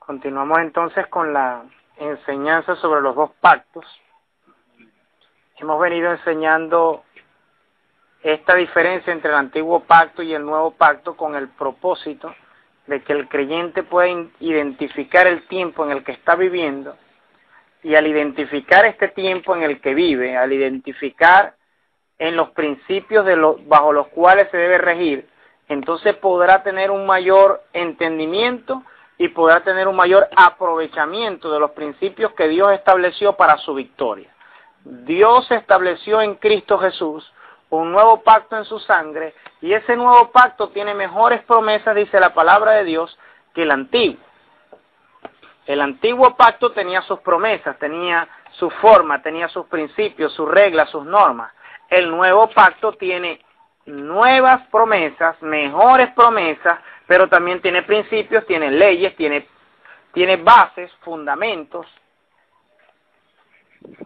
Continuamos entonces con la enseñanza sobre los dos pactos. Hemos venido enseñando esta diferencia entre el antiguo pacto y el nuevo pacto con el propósito de que el creyente pueda identificar el tiempo en el que está viviendo, y al identificar este tiempo en el que vive, al identificar en los principios bajo los cuales se debe regir, entonces podrá tener un mayor entendimiento y podrá tener un mayor aprovechamiento de los principios que Dios estableció para su victoria. Dios estableció en Cristo Jesús un nuevo pacto en su sangre, y ese nuevo pacto tiene mejores promesas, dice la palabra de Dios, que el antiguo. El antiguo pacto tenía sus promesas, tenía su forma, tenía sus principios, sus reglas, sus normas. El nuevo pacto tiene nuevas promesas, mejores promesas, pero también tiene principios, tiene leyes, tiene bases, fundamentos.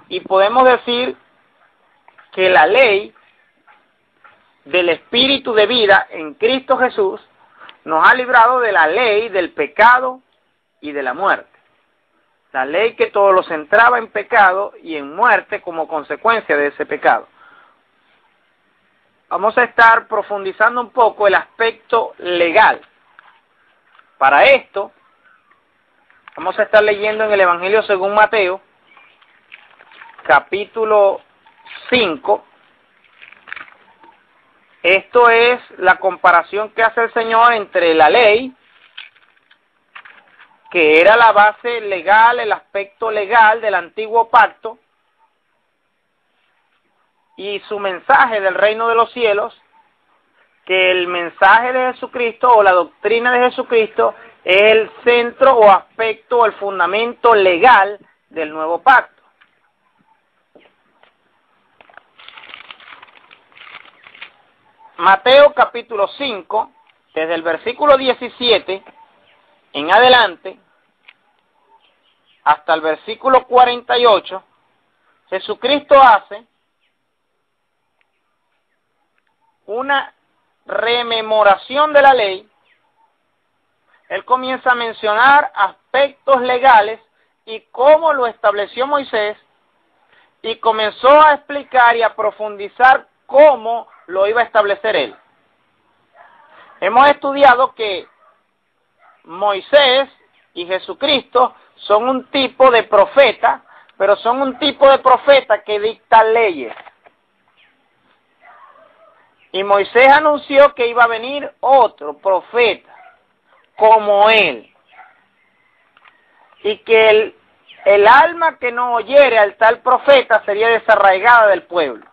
Y podemos decir que la ley del Espíritu de vida en Cristo Jesús nos ha librado de la ley del pecado y de la muerte. La ley que todo lo centraba en pecado y en muerte como consecuencia de ese pecado. Vamos a estar profundizando un poco el aspecto legal. Para esto, vamos a estar leyendo en el Evangelio según Mateo, capítulo 5. Esto es la comparación que hace el Señor entre la ley, que era la base legal, el aspecto legal del antiguo pacto, y su mensaje del reino de los cielos, que el mensaje de Jesucristo o la doctrina de Jesucristo es el centro o aspecto o el fundamento legal del nuevo pacto. Mateo capítulo 5, desde el versículo 17 en adelante, hasta el versículo 48, Jesucristo hace una rememoración de la ley. Él comienza a mencionar aspectos legales y cómo lo estableció Moisés, y comenzó a explicar y a profundizar cómo lo iba a establecer él. Hemos estudiado que Moisés y Jesucristo son un tipo de profeta, pero son un tipo de profeta que dicta leyes. Y Moisés anunció que iba a venir otro profeta como él, y que el alma que no oyere al tal profeta sería desarraigada del pueblo.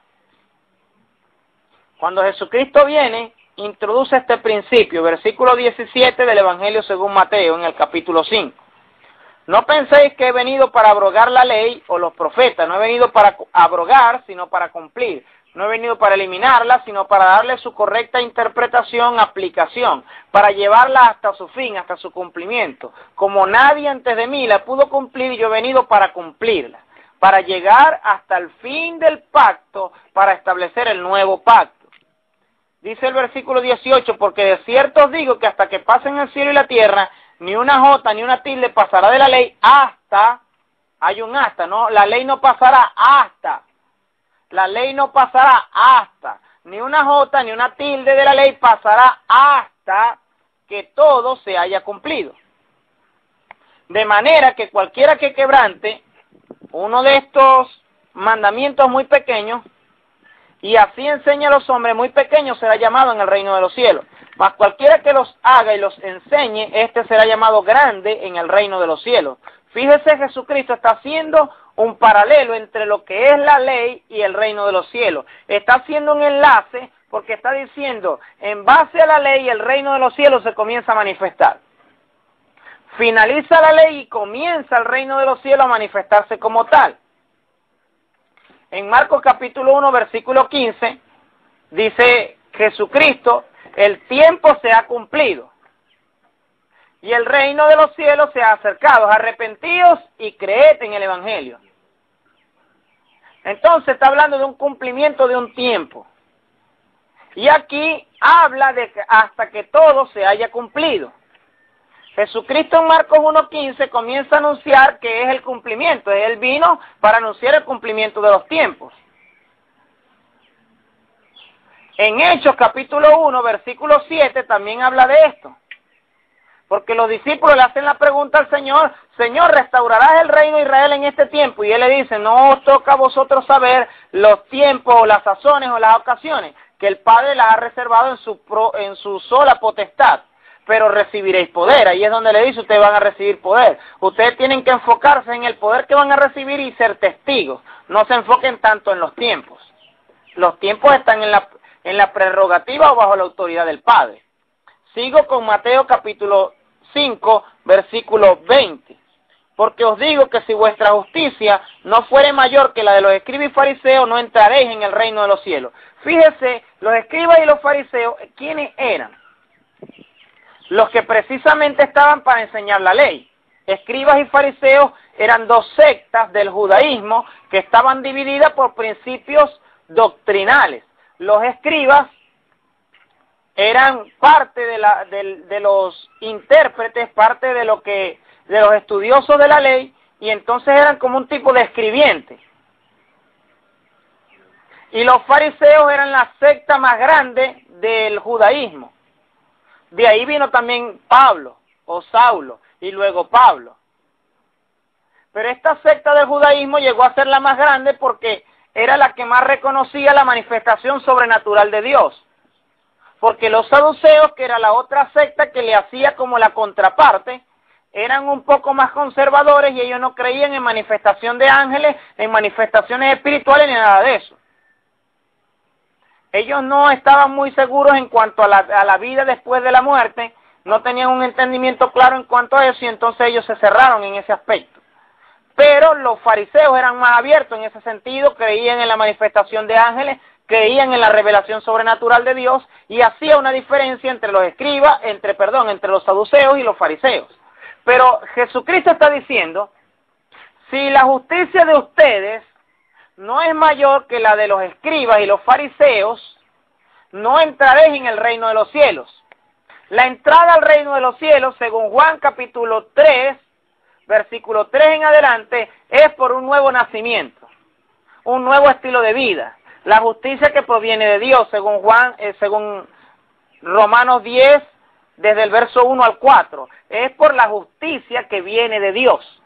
Cuando Jesucristo viene, introduce este principio, versículo 17 del Evangelio según Mateo, en el capítulo 5. No penséis que he venido para abrogar la ley o los profetas. No he venido para abrogar, sino para cumplir. No he venido para eliminarla, sino para darle su correcta interpretación, aplicación, para llevarla hasta su fin, hasta su cumplimiento. Como nadie antes de mí la pudo cumplir, yo he venido para cumplirla, para llegar hasta el fin del pacto, para establecer el nuevo pacto. Dice el versículo 18, porque de cierto os digo que hasta que pasen el cielo y la tierra, ni una jota ni una tilde pasará de la ley hasta, hay un hasta, ¿no? La ley no pasará hasta, la ley no pasará hasta, ni una jota ni una tilde de la ley pasará hasta que todo se haya cumplido. De manera que cualquiera que quebrante uno de estos mandamientos muy pequeños, y así enseña a los hombres, muy pequeños será llamado en el reino de los cielos. Mas cualquiera que los haga y los enseñe, este será llamado grande en el reino de los cielos. Fíjese, Jesucristo está haciendo un paralelo entre lo que es la ley y el reino de los cielos. Está haciendo un enlace porque está diciendo, en base a la ley, el reino de los cielos se comienza a manifestar. Finaliza la ley y comienza el reino de los cielos a manifestarse como tal. En Marcos capítulo 1, versículo 15, dice Jesucristo, el tiempo se ha cumplido y el reino de los cielos se ha acercado. Arrepentíos y creed en el Evangelio. Entonces está hablando de un cumplimiento de un tiempo. Y aquí habla de que hasta que todo se haya cumplido. Jesucristo en Marcos 1:15 comienza a anunciar que es el cumplimiento. Él vino para anunciar el cumplimiento de los tiempos. En Hechos capítulo 1, versículo 7 también habla de esto. Porque los discípulos le hacen la pregunta al Señor: Señor, ¿restaurarás el reino de Israel en este tiempo? Y Él le dice: no os toca a vosotros saber los tiempos o las sazones o las ocasiones, que el Padre las ha reservado en su sola potestad, pero recibiréis poder. Ahí es donde le dice: ustedes van a recibir poder. Ustedes tienen que enfocarse en el poder que van a recibir y ser testigos. No se enfoquen tanto en los tiempos. Los tiempos están en la prerrogativa o bajo la autoridad del Padre. Sigo con Mateo capítulo 5, versículo 20. Porque os digo que si vuestra justicia no fuere mayor que la de los escribas y fariseos, no entraréis en el reino de los cielos. Fíjese, los escribas y los fariseos, ¿quiénes eran? Los que precisamente estaban para enseñar la ley. Escribas y fariseos eran dos sectas del judaísmo que estaban divididas por principios doctrinales. Los escribas eran parte de los intérpretes, parte de los estudiosos de la ley, y entonces eran como un tipo de escribientes. Y los fariseos eran la secta más grande del judaísmo. De ahí vino también Pablo, o Saulo, y luego Pablo. Pero esta secta del judaísmo llegó a ser la más grande porque era la que más reconocía la manifestación sobrenatural de Dios. Porque los saduceos, que era la otra secta que le hacía como la contraparte, eran un poco más conservadores y ellos no creían en manifestación de ángeles, en manifestaciones espirituales ni nada de eso. Ellos no estaban muy seguros en cuanto a la vida después de la muerte, no tenían un entendimiento claro en cuanto a eso y entonces ellos se cerraron en ese aspecto. Pero los fariseos eran más abiertos en ese sentido, creían en la manifestación de ángeles, creían en la revelación sobrenatural de Dios y hacía una diferencia entre los escribas, entre los saduceos y los fariseos. Pero Jesucristo está diciendo: si la justicia de ustedes no es mayor que la de los escribas y los fariseos, no entraréis en el reino de los cielos. La entrada al reino de los cielos, según Juan capítulo 3, versículo 3 en adelante, es por un nuevo nacimiento, un nuevo estilo de vida. La justicia que proviene de Dios, según Romanos 10, desde el verso 1 al 4, es por la justicia que viene de Dios.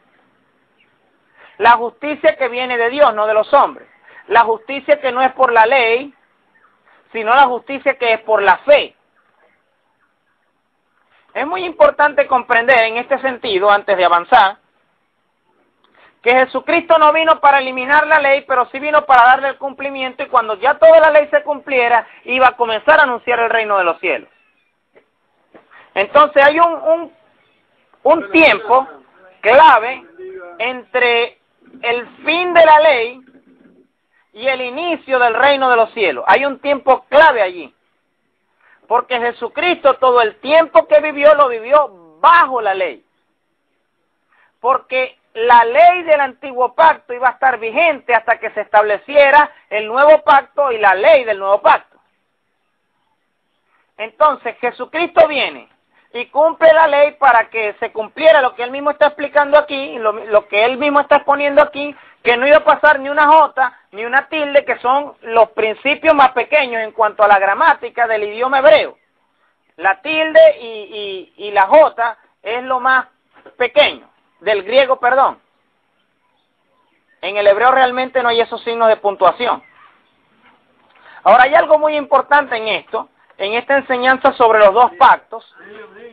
La justicia que viene de Dios, no de los hombres. La justicia que no es por la ley, sino la justicia que es por la fe. Es muy importante comprender en este sentido, antes de avanzar, que Jesucristo no vino para eliminar la ley, pero sí vino para darle el cumplimiento, y cuando ya toda la ley se cumpliera, iba a comenzar a anunciar el reino de los cielos. Entonces hay un tiempo clave entre el fin de la ley y el inicio del reino de los cielos. Hay un tiempo clave allí. Porque Jesucristo todo el tiempo que vivió, lo vivió bajo la ley. Porque la ley del antiguo pacto iba a estar vigente hasta que se estableciera el nuevo pacto y la ley del nuevo pacto. Entonces Jesucristo viene y cumple la ley para que se cumpliera lo que Él mismo está explicando aquí, lo que Él mismo está exponiendo aquí, que no iba a pasar ni una jota ni una tilde, que son los principios más pequeños en cuanto a la gramática del idioma hebreo. La tilde y la jota es lo más pequeño, del griego, perdón. En el hebreo realmente no hay esos signos de puntuación. Ahora hay algo muy importante en esto, en esta enseñanza sobre los dos pactos.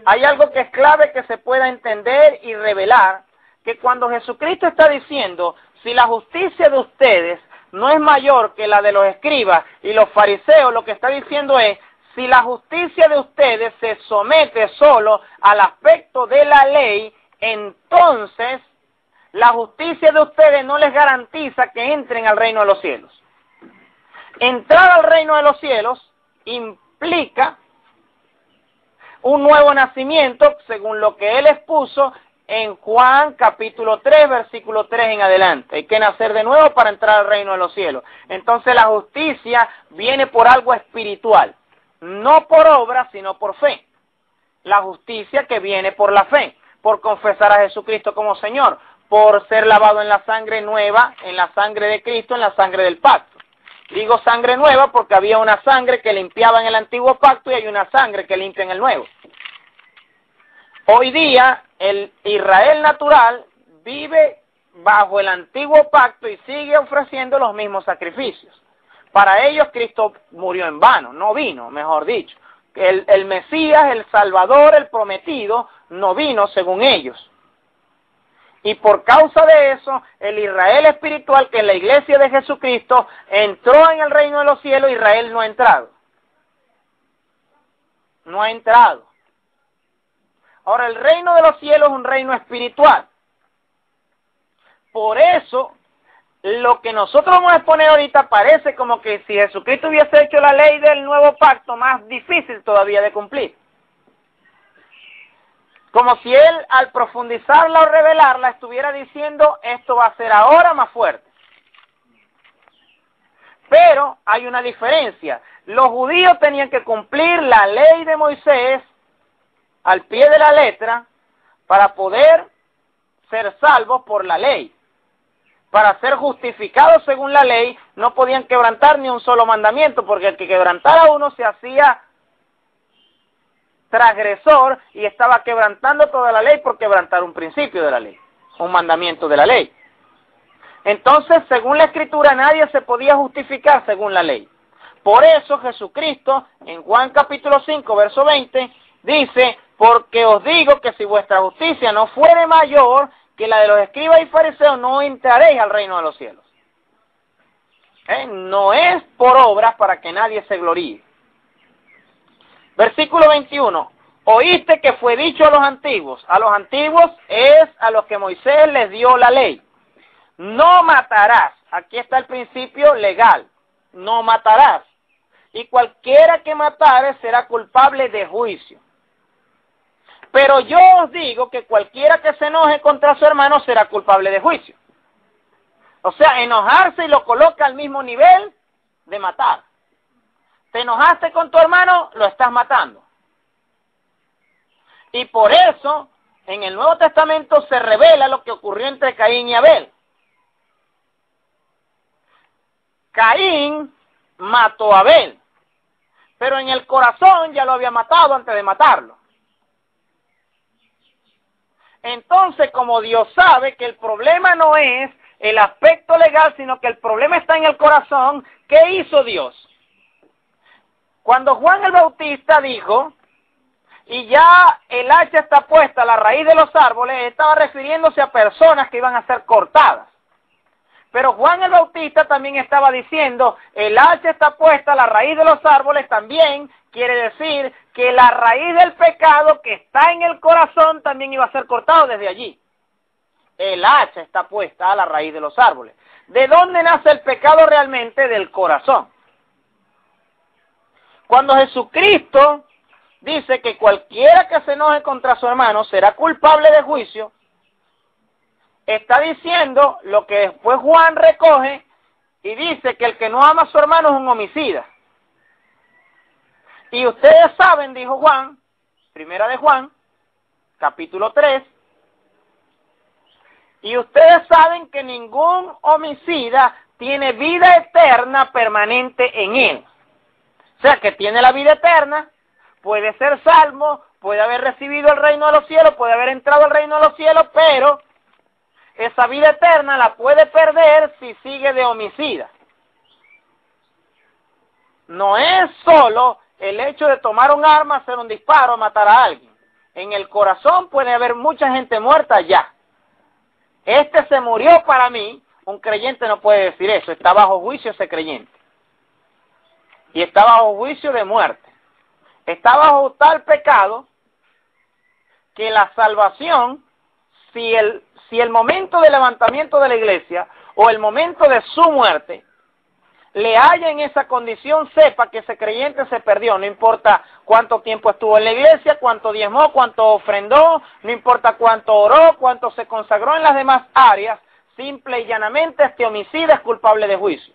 Hay algo que es clave que se pueda entender y revelar, que cuando Jesucristo está diciendo: si la justicia de ustedes no es mayor que la de los escribas y los fariseos, lo que está diciendo es: si la justicia de ustedes se somete solo al aspecto de la ley, entonces la justicia de ustedes no les garantiza que entren al reino de los cielos. Entrar al reino de los cielos implica un nuevo nacimiento, según lo que Él expuso en Juan capítulo 3, versículo 3 en adelante. Hay que nacer de nuevo para entrar al reino de los cielos. Entonces la justicia viene por algo espiritual, no por obra, sino por fe. la justicia que viene por la fe, por confesar a Jesucristo como Señor, por ser lavado en la sangre nueva, en la sangre de Cristo, en la sangre del pacto. Digo sangre nueva porque había una sangre que limpiaba en el antiguo pacto y hay una sangre que limpia en el nuevo. Hoy día, el Israel natural vive bajo el antiguo pacto y sigue ofreciendo los mismos sacrificios. Para ellos Cristo murió en vano, no vino, mejor dicho. El Mesías, el Salvador, el prometido, no vino según ellos. Y por causa de eso, el Israel espiritual, que es la iglesia de Jesucristo, entró en el reino de los cielos. Israel no ha entrado. No ha entrado. Ahora, el reino de los cielos es un reino espiritual. Por eso, lo que nosotros vamos a exponer ahorita parece como que si Jesucristo hubiese hecho la ley del nuevo pacto más difícil todavía de cumplir. Como si Él, al profundizarla o revelarla, estuviera diciendo, esto va a ser ahora más fuerte. Pero hay una diferencia. Los judíos tenían que cumplir la ley de Moisés al pie de la letra para poder ser salvos por la ley. Para ser justificados según la ley, no podían quebrantar ni un solo mandamiento, porque el que quebrantara uno se hacía transgresor y estaba quebrantando toda la ley por quebrantar un principio de la ley, un mandamiento de la ley. Entonces, según la Escritura, nadie se podía justificar según la ley. Por eso Jesucristo, en Juan capítulo 5, verso 20, dice, porque os digo que si vuestra justicia no fuere mayor que la de los escribas y fariseos, no entraréis al reino de los cielos. No es por obras para que nadie se gloríe. Versículo 21. Oíste que fue dicho a los antiguos. A los antiguos es a los que Moisés les dio la ley. No matarás. Aquí está el principio legal. No matarás. Y cualquiera que matare será culpable de juicio. Pero yo os digo que cualquiera que se enoje contra su hermano será culpable de juicio. O sea, enojarse y lo coloca al mismo nivel de matar. Te enojaste con tu hermano, lo estás matando. Y por eso, en el Nuevo Testamento se revela lo que ocurrió entre Caín y Abel. Caín mató a Abel, pero en el corazón ya lo había matado antes de matarlo. Entonces, como Dios sabe que el problema no es el aspecto legal, sino que el problema está en el corazón, ¿qué hizo Dios? Cuando Juan el Bautista dijo, y ya el hacha está puesta a la raíz de los árboles, estaba refiriéndose a personas que iban a ser cortadas. Pero Juan el Bautista también estaba diciendo, el hacha está puesta a la raíz de los árboles, también quiere decir que la raíz del pecado que está en el corazón también iba a ser cortado desde allí. El hacha está puesta a la raíz de los árboles. ¿De dónde nace el pecado realmente? Del corazón. Cuando Jesucristo dice que cualquiera que se enoje contra su hermano será culpable de juicio, está diciendo lo que después Juan recoge y dice que el que no ama a su hermano es un homicida. Y ustedes saben, dijo Juan, primera de Juan, capítulo 3, y ustedes saben que ningún homicida tiene vida eterna permanente en él. O sea, que tiene la vida eterna, puede ser salvo, puede haber recibido el reino de los cielos, puede haber entrado al reino de los cielos, pero esa vida eterna la puede perder si sigue de homicida. No es solo el hecho de tomar un arma, hacer un disparo, matar a alguien. En el corazón puede haber mucha gente muerta ya. Este se murió para mí. Un creyente no puede decir eso. Está bajo juicio ese creyente. Y está bajo juicio de muerte. Está bajo tal pecado que la salvación, si el momento de levantamiento de la iglesia o el momento de su muerte le halla en esa condición, sepa que ese creyente se perdió. No importa cuánto tiempo estuvo en la iglesia, cuánto diezmó, cuánto ofrendó, no importa cuánto oró, cuánto se consagró en las demás áreas, simple y llanamente este homicida es culpable de juicio.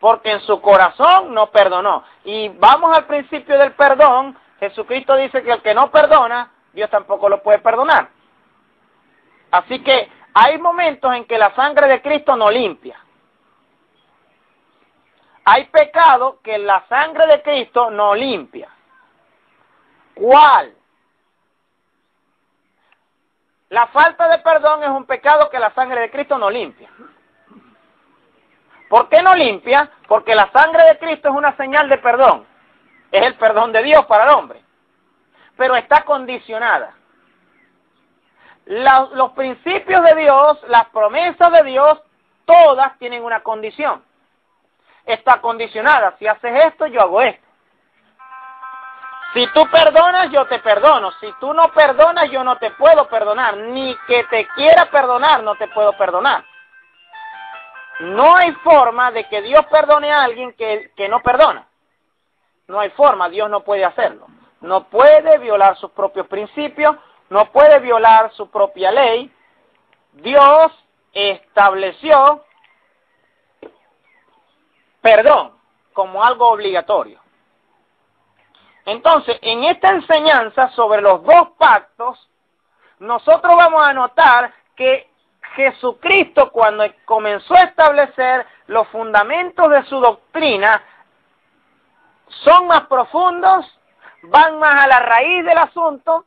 Porque en su corazón no perdonó. Y vamos al principio del perdón, Jesucristo dice que el que no perdona, Dios tampoco lo puede perdonar. Así que hay momentos en que la sangre de Cristo no limpia. Hay pecado que la sangre de Cristo no limpia. ¿Cuál? La falta de perdón es un pecado que la sangre de Cristo no limpia. ¿Por qué no limpia? Porque la sangre de Cristo es una señal de perdón. Es el perdón de Dios para el hombre. Pero está condicionada. Los principios de Dios, las promesas de Dios, todas tienen una condición. Está condicionada. Si haces esto, yo hago esto. Si tú perdonas, yo te perdono. Si tú no perdonas, yo no te puedo perdonar. Ni que te quiera perdonar, no te puedo perdonar. No hay forma de que Dios perdone a alguien que no perdona. No hay forma, Dios no puede hacerlo. No puede violar sus propios principios, no puede violar su propia ley. Dios estableció perdón como algo obligatorio. Entonces, en esta enseñanza sobre los dos pactos, nosotros vamos a notar que Jesucristo, cuando comenzó a establecer los fundamentos de su doctrina, son más profundos, van más a la raíz del asunto.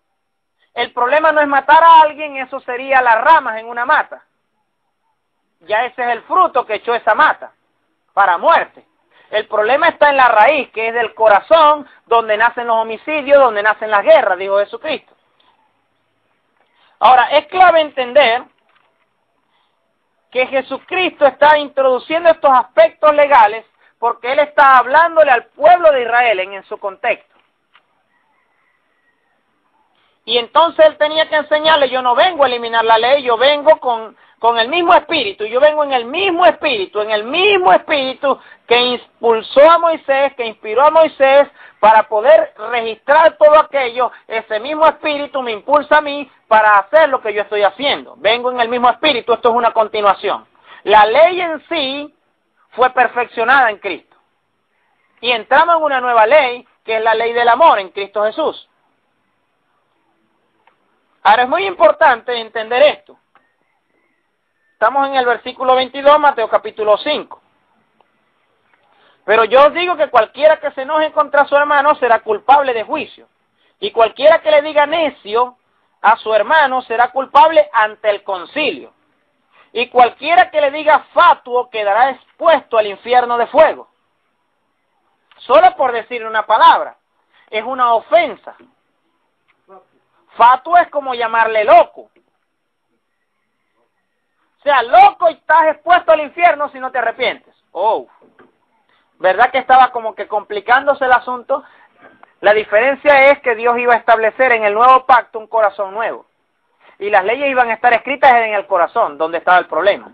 El problema no es matar a alguien, eso sería las ramas en una mata. Ya ese es el fruto que echó esa mata, para muerte. El problema está en la raíz, que es del corazón, donde nacen los homicidios, donde nacen las guerras, dijo Jesucristo. Ahora, es clave entender que Jesucristo está introduciendo estos aspectos legales porque Él está hablándole al pueblo de Israel en su contexto. Y entonces Él tenía que enseñarle, yo no vengo a eliminar la ley, yo vengo con el mismo espíritu, yo vengo en el mismo espíritu que impulsó a Moisés, que inspiró a Moisés para poder registrar todo aquello. Ese mismo espíritu me impulsa a mí para hacer lo que yo estoy haciendo. Vengo en el mismo espíritu, esto es una continuación. La ley en sí fue perfeccionada en Cristo. Y entramos en una nueva ley, que es la ley del amor en Cristo Jesús. Ahora es muy importante entender esto. Estamos en el versículo 22, Mateo capítulo 5. Pero yo os digo que cualquiera que se enoje contra su hermano será culpable de juicio. Y cualquiera que le diga necio a su hermano será culpable ante el concilio. Y cualquiera que le diga fatuo quedará expuesto al infierno de fuego. Solo por decir una palabra. Es una ofensa. Fatuo es como llamarle loco. O sea, loco y estás expuesto al infierno si no te arrepientes. Oh, ¿verdad que estaba como que complicándose el asunto? La diferencia es que Dios iba a establecer en el nuevo pacto un corazón nuevo. Y las leyes iban a estar escritas en el corazón, donde estaba el problema.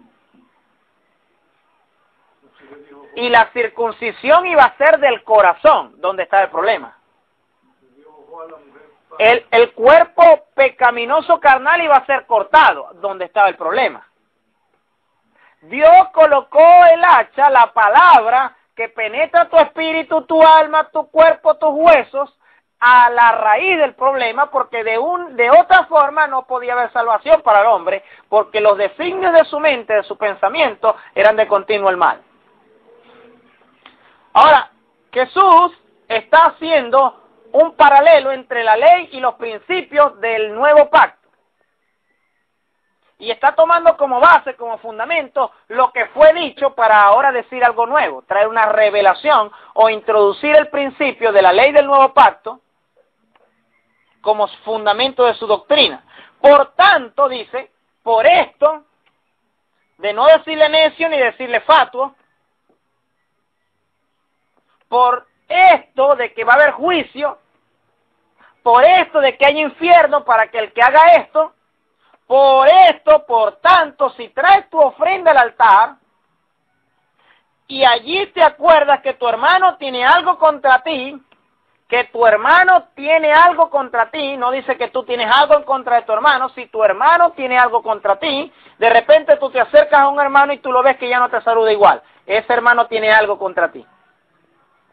Y la circuncisión iba a ser del corazón, donde estaba el problema. El cuerpo pecaminoso carnal iba a ser cortado, donde estaba el problema. Dios colocó el hacha, la palabra, que penetra tu espíritu, tu alma, tu cuerpo, tus huesos, a la raíz del problema, porque de otra forma no podía haber salvación para el hombre, porque los designios de su mente, de su pensamiento, eran de continuo el mal. Ahora, Jesús está haciendo un paralelo entre la ley y los principios del nuevo pacto. Y está tomando como base, como fundamento, lo que fue dicho para ahora decir algo nuevo, traer una revelación o introducir el principio de la ley del nuevo pacto como fundamento de su doctrina. Por tanto, dice, por esto, de no decirle necio ni decirle fatuo, por esto de que va a haber juicio, por esto de que hay infierno para que el que haga esto, por esto, por tanto, si traes tu ofrenda al altar y allí te acuerdas que tu hermano tiene algo contra ti, no dice que tú tienes algo en contra de tu hermano, si tu hermano tiene algo contra ti, de repente tú te acercas a un hermano y tú lo ves que ya no te saluda igual, ese hermano tiene algo contra ti.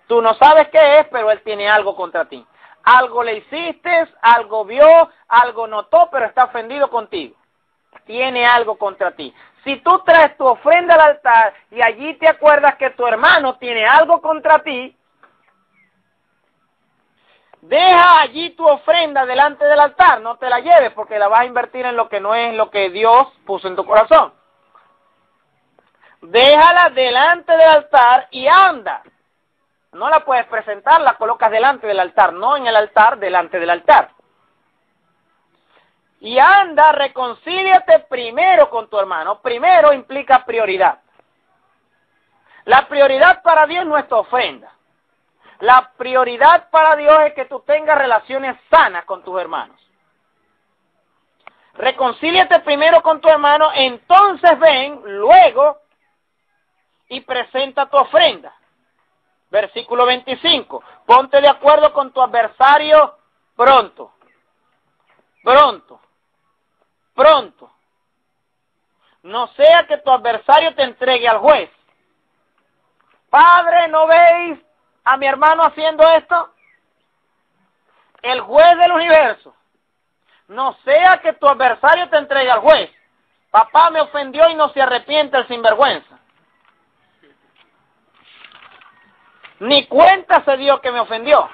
Tú no sabes qué es, pero él tiene algo contra ti. Algo le hiciste, algo vio, algo notó, pero está ofendido contigo. Tiene algo contra ti. Si tú traes tu ofrenda al altar y allí te acuerdas que tu hermano tiene algo contra ti, deja allí tu ofrenda delante del altar, no te la lleves porque la vas a invertir en lo que no es lo que Dios puso en tu corazón. Déjala delante del altar y anda. No la puedes presentar, la colocas delante del altar, no en el altar, delante del altar. Y anda, reconcíliate primero con tu hermano. Primero implica prioridad. La prioridad para Dios no es tu ofrenda. La prioridad para Dios es que tú tengas relaciones sanas con tus hermanos. Reconcíliate primero con tu hermano, entonces ven luego y presenta tu ofrenda. Versículo 25. Ponte de acuerdo con tu adversario pronto. Pronto. Pronto. No sea que tu adversario te entregue al juez. Padre, ¿no veis a mi hermano haciendo esto? El juez del universo. No sea que tu adversario te entregue al juez. Papá me ofendió y no se arrepiente el sinvergüenza. Ni cuenta se dio que me ofendió.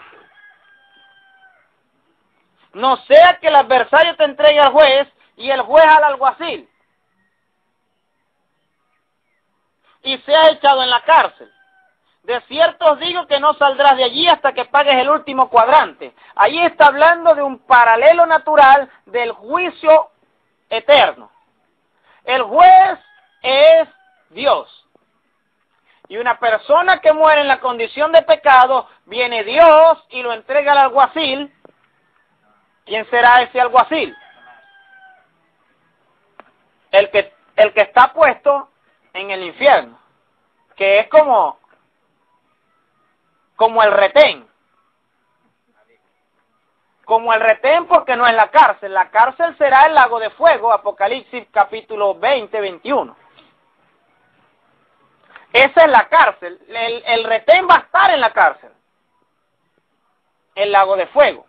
No sea que el adversario te entregue al juez y el juez al alguacil y seas echado en la cárcel. De cierto os digo que no saldrás de allí hasta que pagues el último cuadrante. Allí está hablando de un paralelo natural del juicio eterno. El juez es Dios. Y una persona que muere en la condición de pecado, viene Dios y lo entrega al alguacil. ¿Quién será ese alguacil? El que está puesto en el infierno, que es como el retén. Como el retén porque no es la cárcel. La cárcel será el lago de fuego, Apocalipsis capítulo 20, 21. Esa es la cárcel. El retén va a estar en la cárcel. El lago de fuego.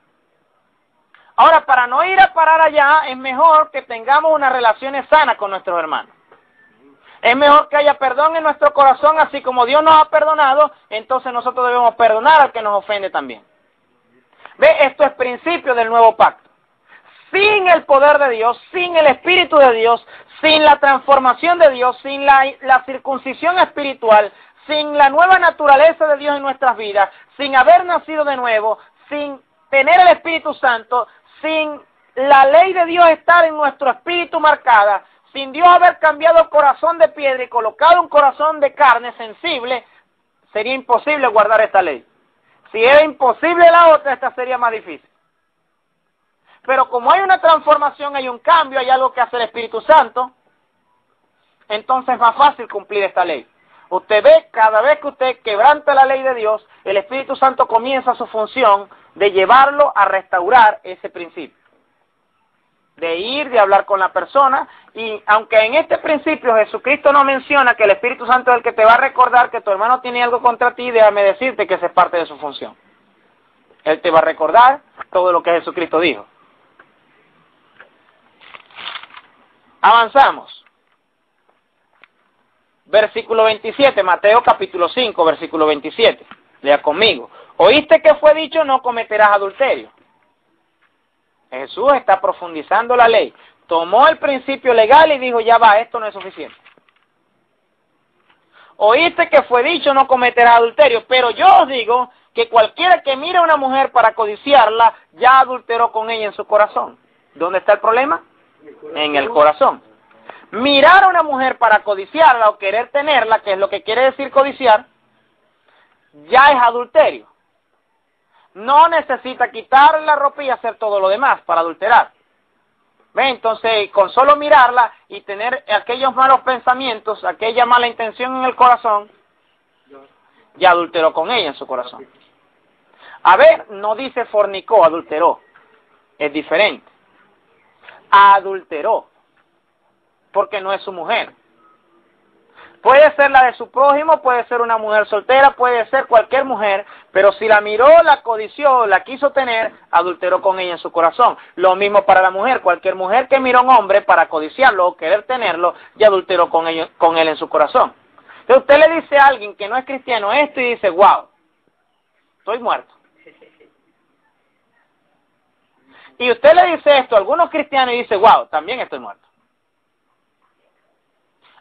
Ahora, para no ir a parar allá, es mejor que tengamos unas relaciones sanas con nuestros hermanos. Es mejor que haya perdón en nuestro corazón, así como Dios nos ha perdonado, entonces nosotros debemos perdonar al que nos ofende también. ¿Ve? Esto es principio del nuevo pacto. Sin el poder de Dios, sin el Espíritu de Dios, sin la transformación de Dios, sin la circuncisión espiritual, sin la nueva naturaleza de Dios en nuestras vidas, sin haber nacido de nuevo, sin tener el Espíritu Santo, sin la ley de Dios estar en nuestro espíritu marcada, sin Dios haber cambiado el corazón de piedra y colocado un corazón de carne sensible, sería imposible guardar esta ley. Si era imposible la otra, esta sería más difícil. Pero como hay una transformación, hay un cambio, hay algo que hace el Espíritu Santo, entonces es más fácil cumplir esta ley. Usted ve, cada vez que usted quebranta la ley de Dios, el Espíritu Santo comienza su función de llevarlo a restaurar ese principio. De ir, de hablar con la persona, y aunque en este principio Jesucristo no menciona que el Espíritu Santo es el que te va a recordar que tu hermano tiene algo contra ti, déjame decirte que esa es parte de su función. Él te va a recordar todo lo que Jesucristo dijo. Avanzamos. Versículo 27, Mateo capítulo 5, versículo 27. Lea conmigo. Oíste que fue dicho, no cometerás adulterio. Jesús está profundizando la ley. Tomó el principio legal y dijo, ya va, esto no es suficiente. Oíste que fue dicho, no cometerás adulterio, pero yo os digo que cualquiera que mire a una mujer para codiciarla, ya adulteró con ella en su corazón. ¿Dónde está el problema? En el corazón. Mirar a una mujer para codiciarla o querer tenerla, que es lo que quiere decir codiciar, ya es adulterio. No necesita quitarle la ropa y hacer todo lo demás para adulterar. ¿Ve? Entonces, con solo mirarla y tener aquellos malos pensamientos, aquella mala intención en el corazón, ya adulteró con ella en su corazón. A ver, no dice fornicó, adulteró. Es diferente. Adulteró, porque no es su mujer. Puede ser la de su prójimo, puede ser una mujer soltera, puede ser cualquier mujer, pero si la miró, la codició, la quiso tener, adulteró con ella en su corazón. Lo mismo para la mujer, cualquier mujer que miró a un hombre para codiciarlo o querer tenerlo, ya adulteró con él en su corazón. Entonces usted le dice a alguien que no es cristiano esto y dice, wow, estoy muerto. Y usted le dice esto a algunos cristianos y dice, wow, también estoy muerto.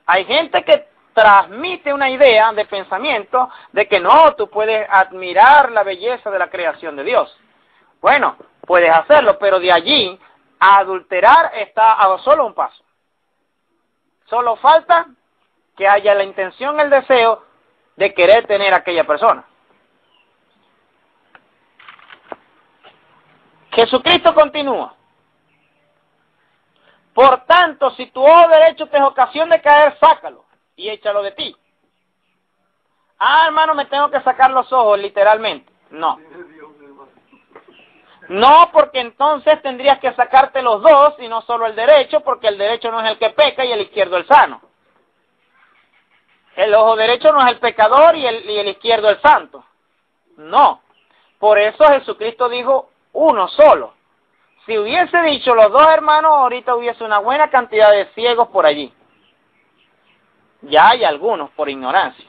Hay gente que transmite una idea de pensamiento de que no, tú puedes admirar la belleza de la creación de Dios. Bueno, puedes hacerlo, pero de allí a adulterar está a solo un paso. Solo falta que haya la intención, el deseo de querer tener a aquella persona. Jesucristo continúa. Por tanto, si tu ojo derecho te es ocasión de caer, sácalo y échalo de ti. Ah, hermano, me tengo que sacar los ojos, literalmente. No. No, porque entonces tendrías que sacarte los dos y no solo el derecho, porque el derecho no es el que peca y el izquierdo el sano. El ojo derecho no es el pecador y el izquierdo el santo. No. Por eso Jesucristo dijo uno solo. Si hubiese dicho los dos hermanos, ahorita hubiese una buena cantidad de ciegos por allí. Ya hay algunos por ignorancia.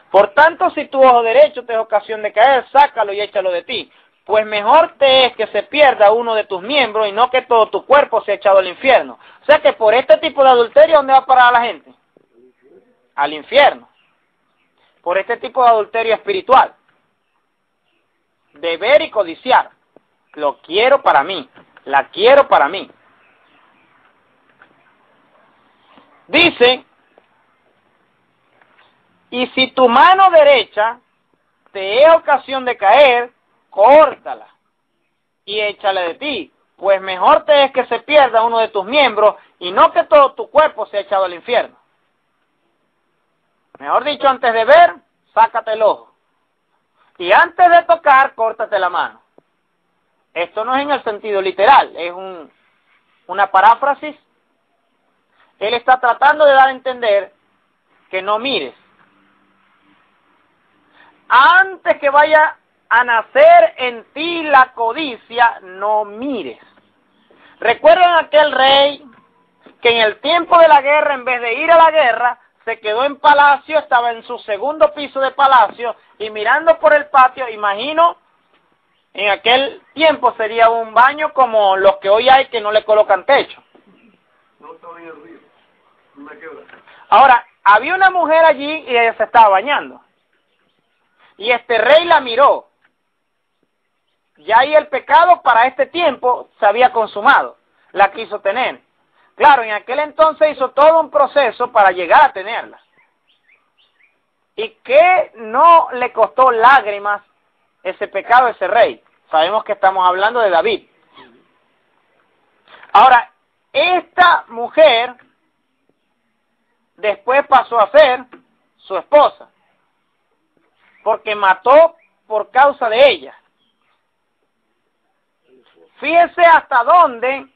Por tanto, si tu ojo derecho te es ocasión de caer, sácalo y échalo de ti. Pues mejor te es que se pierda uno de tus miembros y no que todo tu cuerpo sea echado al infierno. O sea que por este tipo de adulterio, ¿dónde va a parar la gente? Al infierno. Por este tipo de adulterio espiritual. De ver y codiciar. Lo quiero para mí. La quiero para mí. Dice, y si tu mano derecha te es ocasión de caer, córtala y échala de ti, pues mejor te es que se pierda uno de tus miembros y no que todo tu cuerpo sea echado al infierno. Mejor dicho, antes de ver, sácate el ojo. Y antes de tocar, córtate la mano. Esto no es en el sentido literal, es una paráfrasis. Él está tratando de dar a entender que no mires. Antes que vaya a nacer en ti la codicia, no mires. ¿Recuerdan aquel rey que en el tiempo de la guerra, en vez de ir a la guerra, se quedó en palacio, estaba en su segundo piso de palacio y mirando por el patio? Imagino, en aquel tiempo sería un baño como los que hoy hay que no le colocan techo. No estaba en el río, una quebra. Ahora, había una mujer allí y ella se estaba bañando. Y este rey la miró. Ya ahí el pecado para este tiempo se había consumado. La quiso tener. Claro, en aquel entonces hizo todo un proceso para llegar a tenerla. ¿Y qué no le costó lágrimas ese pecado a ese rey? Sabemos que estamos hablando de David. Ahora, esta mujer después pasó a ser su esposa, porque mató por causa de ella. Fíjese hasta dónde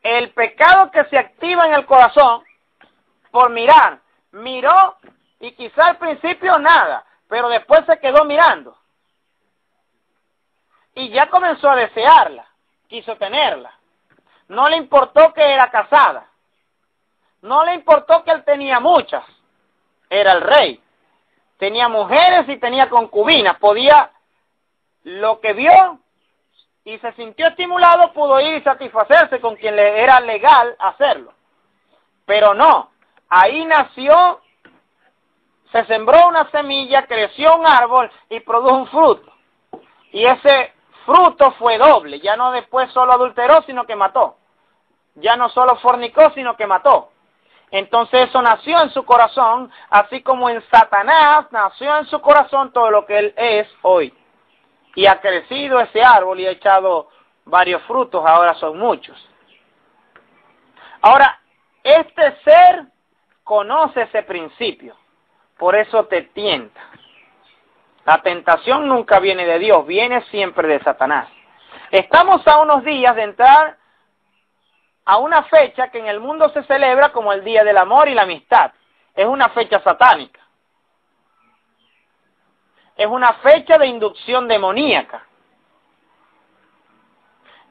el pecado que se activa en el corazón por mirar, miró y quizá al principio nada, pero después se quedó mirando. Y ya comenzó a desearla, quiso tenerla. No le importó que era casada. No le importó que él tenía muchas. Era el rey. Tenía mujeres y tenía concubinas. Podía, lo que vio y se sintió estimulado, pudo ir y satisfacerse con quien le era legal hacerlo. Pero no. Ahí nació, se sembró una semilla, creció un árbol y produjo un fruto. Y ese fruto fue doble. Ya no después solo adulteró, sino que mató. Ya no solo fornicó, sino que mató. Entonces eso nació en su corazón, así como en Satanás nació en su corazón todo lo que él es hoy. Y ha crecido ese árbol y ha echado varios frutos, ahora son muchos. Ahora, este ser conoce ese principio, por eso te tienta. La tentación nunca viene de Dios, viene siempre de Satanás. Estamos a unos días de entrar a una fecha que en el mundo se celebra como el Día del Amor y la Amistad. es una fecha satánica. Es una fecha de inducción demoníaca.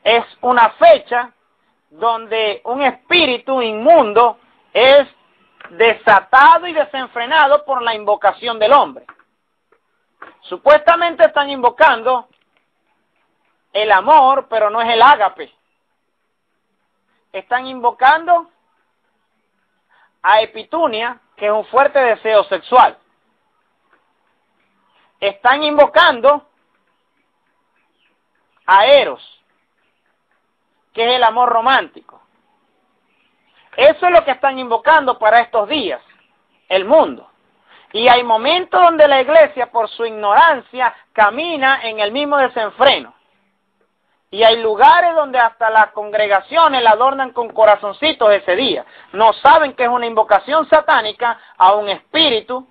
Es una fecha donde un espíritu inmundo es desatado y desenfrenado por la invocación del hombre. Supuestamente están invocando el amor, pero no es el ágape. Están invocando a Epitunia, que es un fuerte deseo sexual. Están invocando a Eros, que es el amor romántico. Eso es lo que están invocando para estos días, el mundo. Y hay momentos donde la iglesia, por su ignorancia, camina en el mismo desenfreno. Y hay lugares donde hasta las congregaciones la adornan con corazoncitos ese día. No saben que es una invocación satánica a un espíritu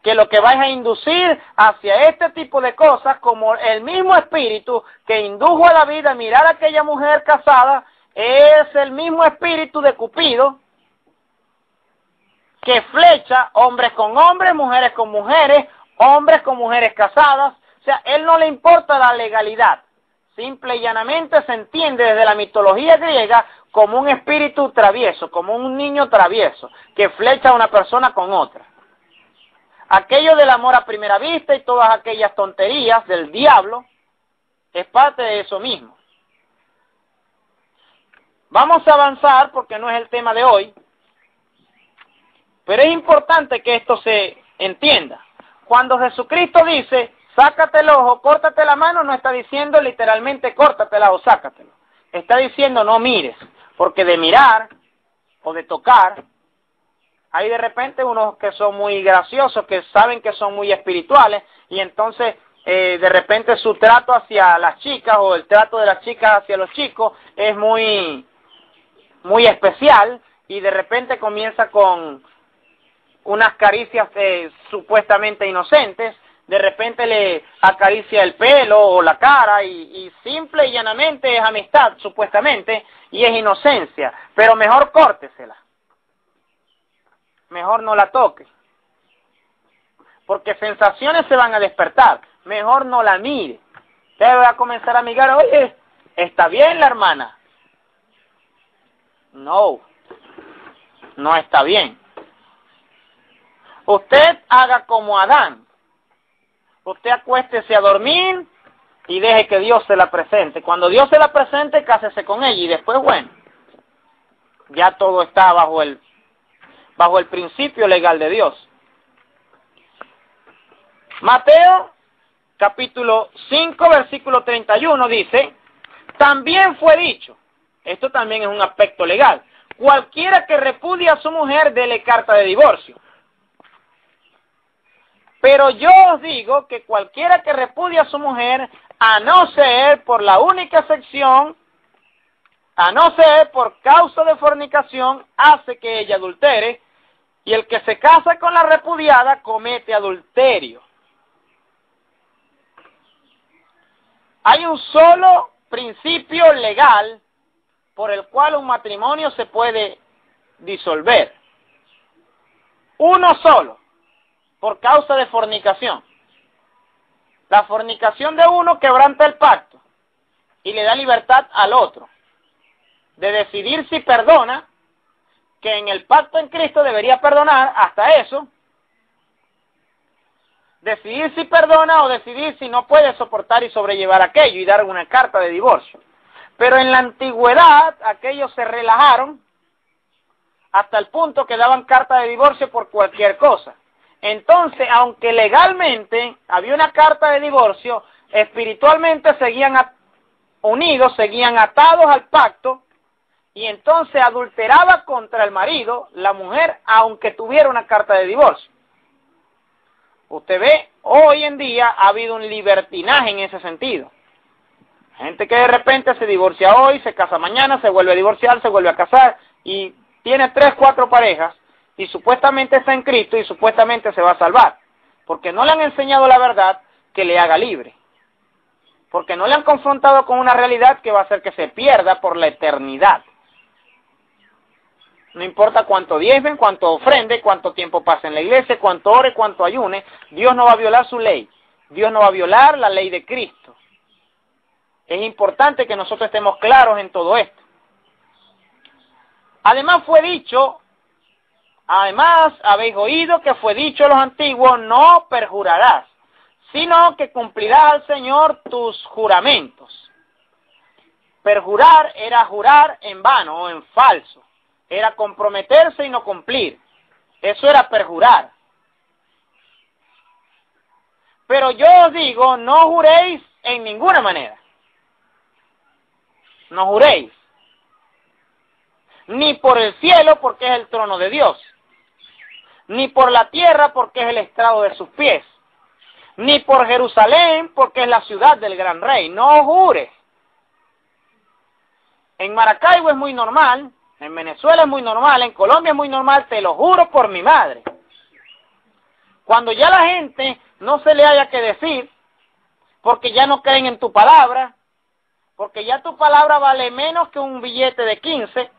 que lo que va es a inducir hacia este tipo de cosas, como el mismo espíritu que indujo a David a mirar a aquella mujer casada, es el mismo espíritu de Cupido que flecha hombres con hombres, mujeres con mujeres, hombres con mujeres casadas. O sea, él no le importa la legalidad. Simple y llanamente se entiende desde la mitología griega como un espíritu travieso, como un niño travieso, que flecha a una persona con otra. Aquello del amor a primera vista y todas aquellas tonterías del diablo es parte de eso mismo. Vamos a avanzar porque no es el tema de hoy, pero es importante que esto se entienda. Cuando Jesucristo dice, sácate el ojo, córtate la mano, no está diciendo literalmente córtatela o sácatelo. Está diciendo no mires, porque de mirar o de tocar, hay de repente unos que son muy graciosos, que saben que son muy espirituales, y entonces de repente su trato hacia las chicas o el trato de las chicas hacia los chicos es muy especial, y de repente comienza con unas caricias supuestamente inocentes, de repente le acaricia el pelo o la cara y simple y llanamente es amistad supuestamente y es inocencia, pero mejor córtesela, mejor no la toque, porque sensaciones se van a despertar, mejor no la mire. Usted va a comenzar a mirar, oye, ¿está bien la hermana? No, no está bien. Usted haga como Adán. Usted acuéstese a dormir y deje que Dios se la presente. Cuando Dios se la presente, cásese con ella y después, bueno, ya todo está bajo el principio legal de Dios. Mateo, capítulo 5, versículo 31 dice, también fue dicho, esto también es un aspecto legal, cualquiera que repudie a su mujer, dele carta de divorcio. Pero yo os digo que cualquiera que repudie a su mujer, a no ser por la única excepción, a no ser por causa de fornicación, hace que ella adultere, y el que se casa con la repudiada comete adulterio. Hay un solo principio legal por el cual un matrimonio se puede disolver. Uno solo, por causa de fornicación. La fornicación de uno quebranta el pacto y le da libertad al otro de decidir si perdona, que en el pacto en Cristo debería perdonar hasta eso, decidir si perdona o decidir si no puede soportar y sobrellevar aquello y dar una carta de divorcio. Pero en la antigüedad aquellos se relajaron hasta el punto que daban carta de divorcio por cualquier cosa. Entonces, aunque legalmente había una carta de divorcio, espiritualmente seguían unidos, seguían atados al pacto, y entonces adulteraba contra el marido la mujer, aunque tuviera una carta de divorcio. Usted ve, hoy en día ha habido un libertinaje en ese sentido. Gente que de repente se divorcia hoy, se casa mañana, se vuelve a divorciar, se vuelve a casar, y tiene 3, 4 parejas, y supuestamente está en Cristo y supuestamente se va a salvar, porque no le han enseñado la verdad que le haga libre, porque no le han confrontado con una realidad que va a hacer que se pierda por la eternidad. No importa cuánto diezmen, cuánto ofrende, cuánto tiempo pase en la iglesia, cuánto ore, cuánto ayune, Dios no va a violar su ley. Dios no va a violar la ley de Cristo. Es importante que nosotros estemos claros en todo esto. Además habéis oído que fue dicho a los antiguos, no perjurarás, sino que cumplirás al Señor tus juramentos. Perjurar era jurar en vano o en falso. Era comprometerse y no cumplir. Eso era perjurar. Pero yo os digo, no juréis en ninguna manera. No juréis. Ni por el cielo, porque es el trono de Dios. Ni por la tierra, porque es el estrado de sus pies. Ni por Jerusalén, porque es la ciudad del gran rey. No jures. En Maracaibo es muy normal, en Venezuela es muy normal, en Colombia es muy normal, te lo juro por mi madre. Cuando ya la gente no se le haya que decir, porque ya no creen en tu palabra, porque ya tu palabra vale menos que un billete de 15,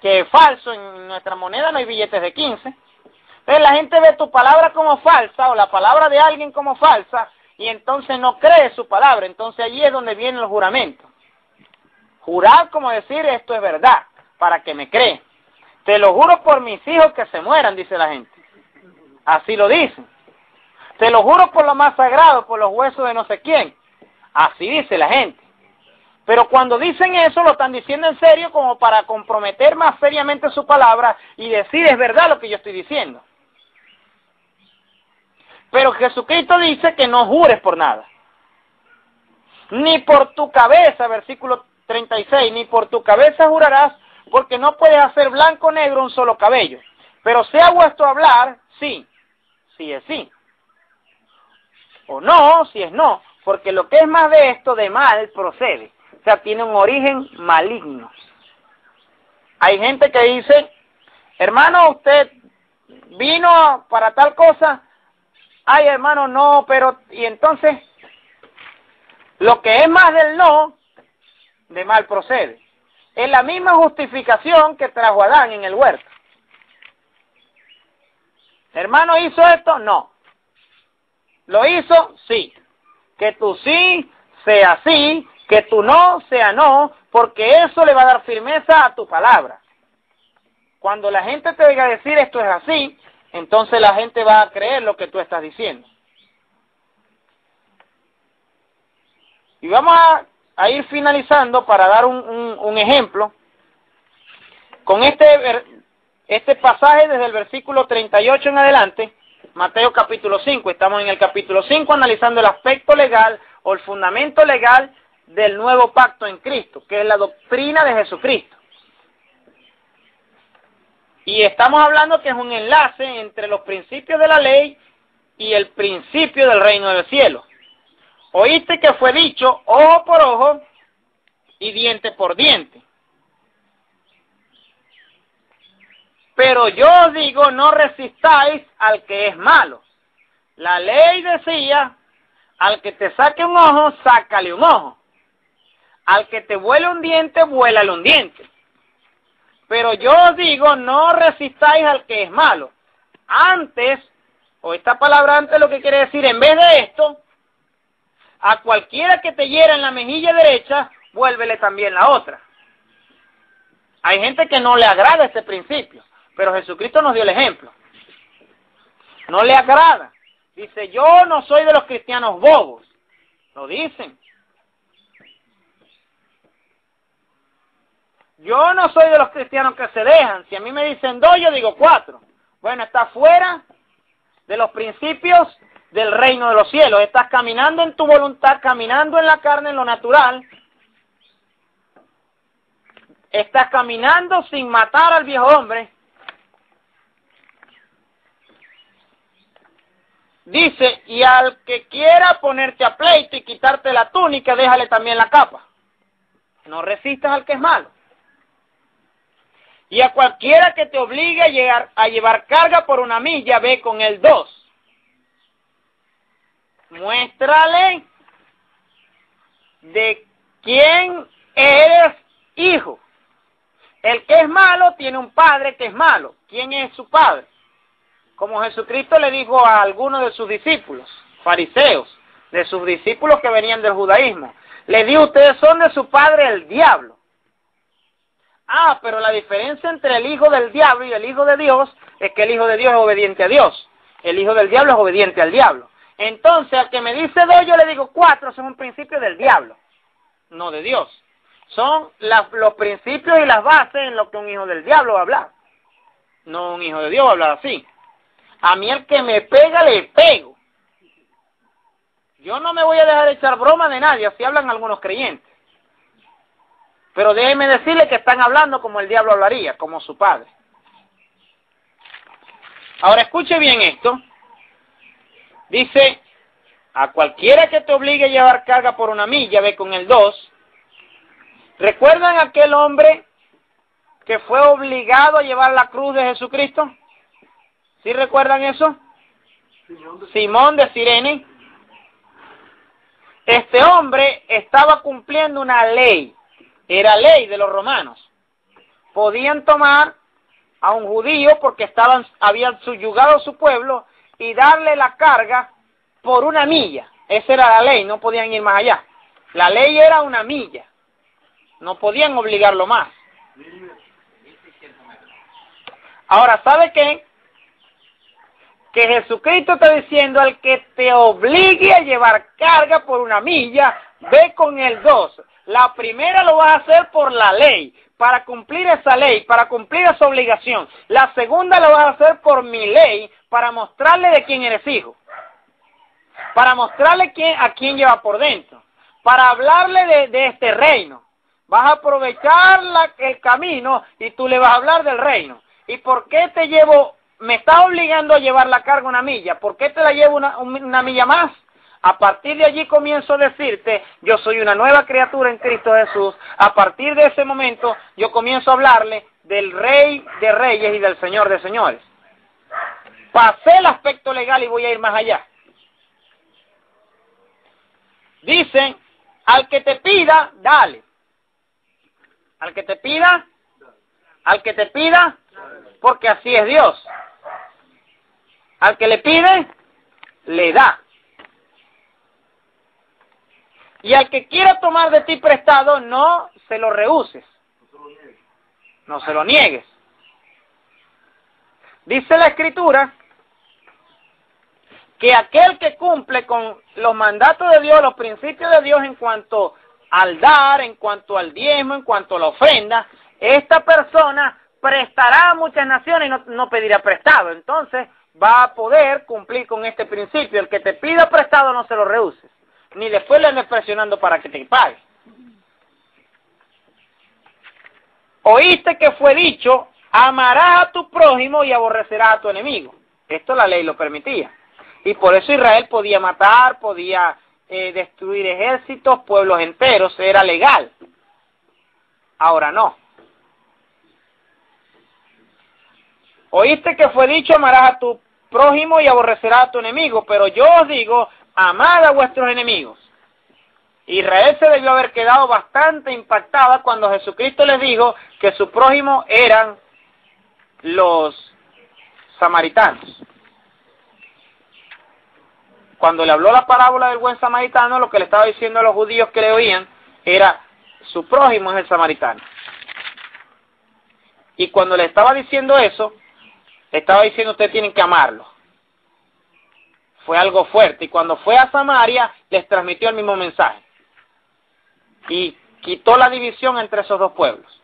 que es falso, en nuestra moneda no hay billetes de 15. Entonces la gente ve tu palabra como falsa, o la palabra de alguien como falsa, y entonces no cree su palabra. Entonces allí es donde vienen los juramentos. Jurar como decir, esto es verdad, para que me creen. Te lo juro por mis hijos que se mueran, dice la gente. Así lo dicen. Te lo juro por lo más sagrado, por los huesos de no sé quién. Así dice la gente. Pero cuando dicen eso, lo están diciendo en serio como para comprometer más seriamente su palabra y decir, es verdad lo que yo estoy diciendo. Pero Jesucristo dice que no jures por nada. Ni por tu cabeza, versículo 36, ni por tu cabeza jurarás, porque no puedes hacer blanco o negro un solo cabello. Pero sea vuestro hablar, sí, sí es sí. O no, si es no, porque lo que es más de esto, de mal procede. O sea, tiene un origen maligno. Hay gente que dice, hermano, usted vino para tal cosa. Ay, hermano, no, pero... Y entonces, lo que es más del no, de mal procede. Es la misma justificación que trajo Adán en el huerto. Hermano, ¿hizo esto? No. ¿Lo hizo? Sí. Que tu sí sea sí, que tu no sea no, porque eso le va a dar firmeza a tu palabra. Cuando la gente te oiga decir esto es así, entonces la gente va a creer lo que tú estás diciendo. Y vamos a ir finalizando para dar un ejemplo con este pasaje desde el versículo 38 en adelante, Mateo capítulo 5. Estamos en el capítulo 5 analizando el aspecto legal o el fundamento legal del nuevo pacto en Cristo, que es la doctrina de Jesucristo. Y estamos hablando que es un enlace entre los principios de la ley y el principio del reino del cielo. Oíste que fue dicho ojo por ojo y diente por diente. Pero yo os digo, no resistáis al que es malo. La ley decía, al que te saque un ojo, sácale un ojo. Al que te vuele un diente, vuélale un diente. Pero yo os digo, no resistáis al que es malo. Antes, o esta palabra antes lo que quiere decir, en vez de esto, a cualquiera que te hiera en la mejilla derecha, vuélvele también la otra. Hay gente que no le agrada este principio, pero Jesucristo nos dio el ejemplo. No le agrada. Dice, yo no soy de los cristianos bobos. Lo dicen. Yo no soy de los cristianos que se dejan. Si a mí me dicen 2, yo digo 4. Bueno, está fuera de los principios del reino de los cielos. Estás caminando en tu voluntad, caminando en la carne, en lo natural. Estás caminando sin matar al viejo hombre. Dice, y al que quiera ponerte a pleito y quitarte la túnica, déjale también la capa. No resistas al que es malo. Y a cualquiera que te obligue a llevar carga por 1 milla, ve con él 2. Muéstrale de quién eres hijo. El que es malo tiene un padre que es malo. ¿Quién es su padre? Como Jesucristo le dijo a algunos de sus discípulos, fariseos, de sus discípulos que venían del judaísmo, le dijo, ustedes son de su padre el diablo. Ah, pero la diferencia entre el hijo del diablo y el hijo de Dios es que el hijo de Dios es obediente a Dios. El hijo del diablo es obediente al diablo. Entonces, al que me dice dos, yo le digo cuatro, son un principio del diablo, no de Dios. Son los principios y las bases en lo que un hijo del diablo va a hablar. No un hijo de Dios va a hablar así. A mí el que me pega, le pego. Yo no me voy a dejar echar broma de nadie, así hablan algunos creyentes. Pero déjeme decirle que están hablando como el diablo hablaría, como su padre. Ahora escuche bien esto. Dice, a cualquiera que te obligue a llevar carga por una milla, ve con el 2. ¿Recuerdan aquel hombre que fue obligado a llevar la cruz de Jesucristo? ¿Sí recuerdan eso? Simón de Cirene. Este hombre estaba cumpliendo una ley. Era ley de los romanos. Podían tomar a un judío porque habían subyugado a su pueblo y darle la carga por una milla. Esa era la ley, no podían ir más allá. La ley era una milla. No podían obligarlo más. Ahora, ¿sabe qué? Que Jesucristo está diciendo al que te obligue a llevar carga por una milla, ve con el 2. La primera lo vas a hacer por la ley, para cumplir esa ley, para cumplir esa obligación. La segunda lo vas a hacer por mi ley, para mostrarle de quién eres hijo. Para mostrarle a quién lleva por dentro. Para hablarle de este reino. Vas a aprovechar el camino y tú le vas a hablar del reino. ¿Y por qué te llevo? Me está obligando a llevar la carga una milla. ¿Por qué te la llevo una milla más? A partir de allí comienzo a decirte, yo soy una nueva criatura en Cristo Jesús. A partir de ese momento yo comienzo a hablarle del Rey de Reyes y del Señor de Señores. Pasé el aspecto legal y voy a ir más allá. Dicen, al que te pida, dale. Al que te pida, porque así es Dios. Al que le pide, le da. Y al que quiera tomar de ti prestado, no se lo rehuses. No se lo niegues. Dice la Escritura que aquel que cumple con los mandatos de Dios, los principios de Dios en cuanto al dar, en cuanto al diezmo, en cuanto a la ofrenda, esta persona prestará a muchas naciones y no pedirá prestado. Entonces va a poder cumplir con este principio. El que te pida prestado no se lo rehuses, ni después le andes presionando para que te pague. Oíste que fue dicho, amarás a tu prójimo y aborrecerás a tu enemigo. Esto la ley lo permitía. Y por eso Israel podía matar, podía destruir ejércitos, pueblos enteros, era legal. Ahora no. Oíste que fue dicho, amarás a tu prójimo y aborrecerás a tu enemigo, pero yo os digo, amad a vuestros enemigos. Israel se debió haber quedado bastante impactada cuando Jesucristo les dijo que su prójimo eran los samaritanos. Cuando le habló la parábola del buen samaritano, lo que le estaba diciendo a los judíos que le oían era, su prójimo es el samaritano. Y cuando le estaba diciendo eso, le estaba diciendo, ustedes tienen que amarlo. Fue algo fuerte. Y cuando fue a Samaria, les transmitió el mismo mensaje. Y quitó la división entre esos dos pueblos,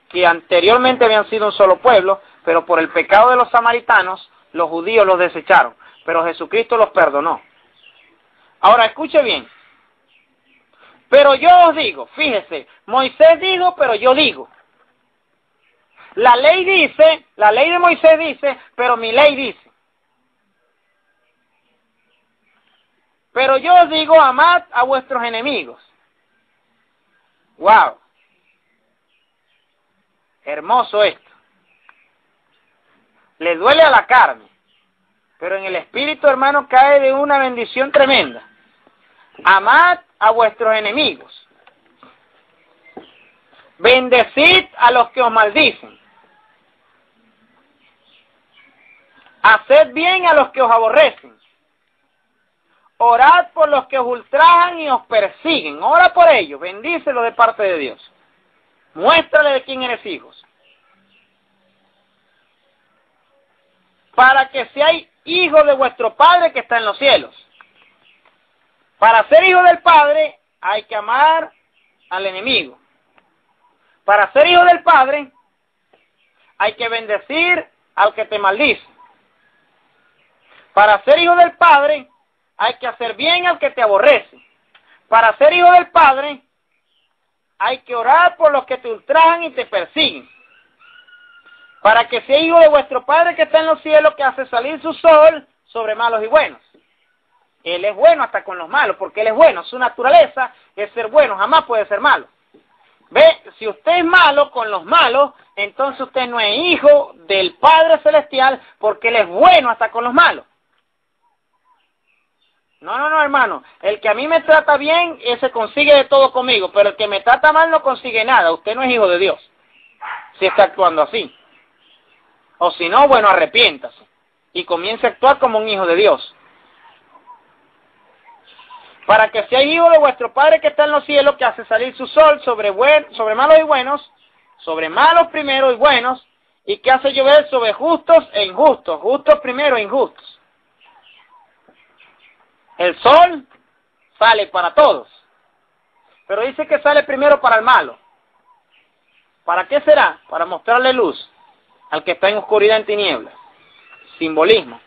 que anteriormente habían sido un solo pueblo, pero por el pecado de los samaritanos, los judíos los desecharon. Pero Jesucristo los perdonó. Ahora, escuche bien. Pero yo os digo, fíjese, Moisés dijo, pero yo digo. La ley de Moisés dice, pero mi ley dice. Pero yo os digo, amad a vuestros enemigos. ¡Wow! Hermoso esto. Le duele a la carne, pero en el espíritu, hermano, cae de una bendición tremenda. Amad a vuestros enemigos. Bendecid a los que os maldicen. Haced bien a los que os aborrecen. Orad por los que os ultrajan y os persiguen. Ora por ellos, bendícelos de parte de Dios. Muéstrale de quién eres hijos. Para que seáis hijos de vuestro Padre que está en los cielos. Para ser hijo del Padre hay que amar al enemigo. Para ser hijo del Padre hay que bendecir al que te maldice. Para ser hijo del Padre hay que hacer bien al que te aborrece. Para ser hijo del Padre hay que orar por los que te ultrajan y te persiguen. Para que sea hijo de vuestro Padre que está en los cielos, que hace salir su sol sobre malos y buenos. Él es bueno hasta con los malos, porque Él es bueno. Su naturaleza es ser bueno, jamás puede ser malo. Ve, si usted es malo con los malos, entonces usted no es hijo del Padre Celestial, porque Él es bueno hasta con los malos. No, hermano. El que a mí me trata bien, ese consigue de todo conmigo, pero el que me trata mal no consigue nada. Usted no es hijo de Dios, si está actuando así. O si no, bueno, arrepiéntase y comience a actuar como un hijo de Dios. Para que seáis hijos de vuestro Padre que está en los cielos, que hace salir su sol sobre malos y buenos, sobre malos primero y buenos, y que hace llover sobre justos e injustos, justos primero e injustos. El sol sale para todos, pero dice que sale primero para el malo. ¿Para qué será? Para mostrarle luz al que está en oscuridad, en tinieblas. Simbolismo.